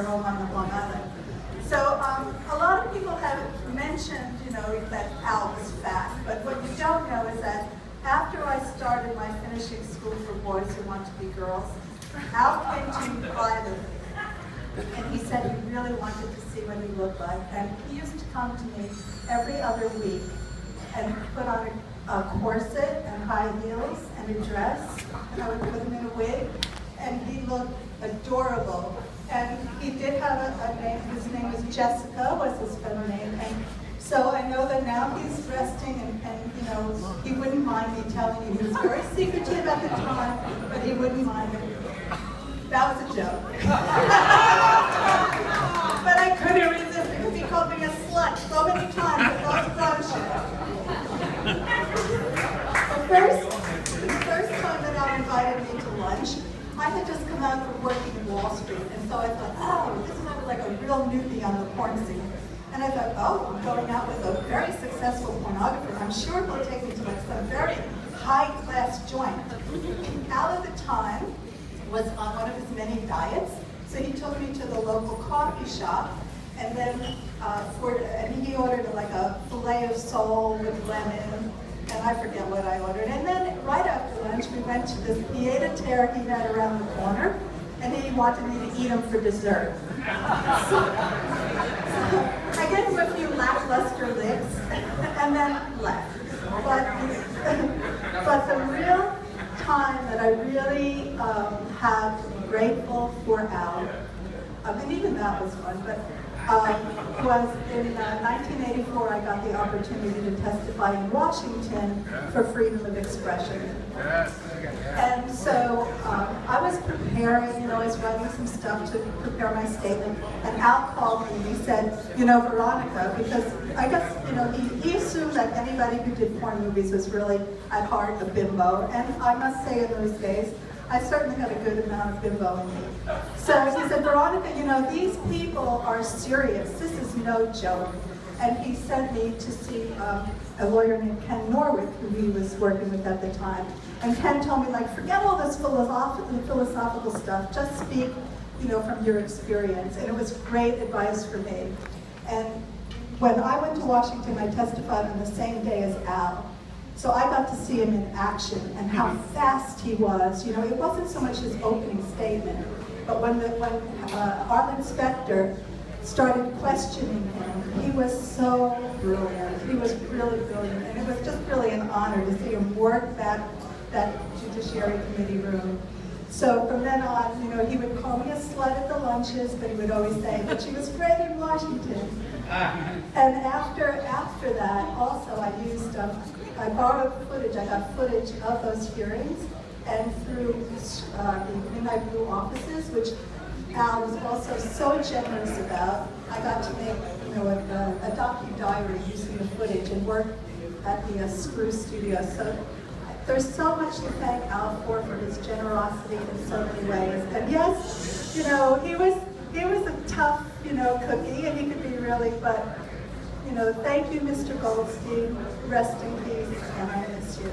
home on Long Island. So a lot of people have mentioned, that Al was fat, but what you don't know is that after I started my finishing school for boys who want to be girls, Al came to me privately, and he said he really wanted to see what he looked like. And he used to come to me every other week and put on a corset and high heels and a dress, and I would put him in a wig, and he looked adorable. And he did have a name. His name was Jessica, was his phone name. And so I know that now he's resting, and he wouldn't mind me telling you. He was very secretive at the time, but he wouldn't mind it. That was a joke. But I couldn't resist because he called me a slut so many times at those functions. The first time that Al invited me to lunch, I had just come out from working in Wall Street, and so I thought, oh, this is like a real newbie on the porn scene. And I thought, oh, I'm going out with a very successful pornographer. I'm sure he'll take me to like some very high-class joint. Al at the time was on one of his many diets, so he took me to the local coffee shop, and then he ordered like a filet of sole with lemon, and I forget what I ordered. And then right after lunch, we went to this pied-à-terre he had around the corner, and he wanted me to eat them for dessert. So I gave him a few lackluster licks, and then left. But the real time that I really have grateful for Al, and even that was fun, but was in 1984. I got the opportunity to testify in Washington for freedom of expression. And so I was preparing, I was writing some stuff to prepare my statement, and Al called me and he said, Veronica, because I guess, he assumed that anybody who did porn movies was really at heart a bimbo, and I must say in those days, I certainly had a good amount of bimbo in me. So he said, Veronica, these people are serious. This is no joke. And he sent me to see a lawyer named Ken Norwick, who he was working with at the time. And Ken told me, forget all this philosophical stuff. Just speak, from your experience. And it was great advice for me. And when I went to Washington, I testified on the same day as Al. So I got to see him in action and how fast he was. It wasn't so much his opening statement, but when Arlen Specter started questioning him, he was so brilliant. He was really brilliant, and it was just really an honor to see him work that Judiciary Committee room. So from then on, he would call me a slut at the lunches, but he would always say that she was great in Washington. And after that, also I borrowed footage. I got footage of those hearings, and through the Midnight Blue offices, which Al was also so generous about, I got to make a docu-diary using the footage and work at the Screw Studio. So there's so much to thank Al for his generosity in so many ways. And yes, he was a tough, cookie, and he could be really, but thank you, Mr. Goldstein. Rest in peace, and I miss you.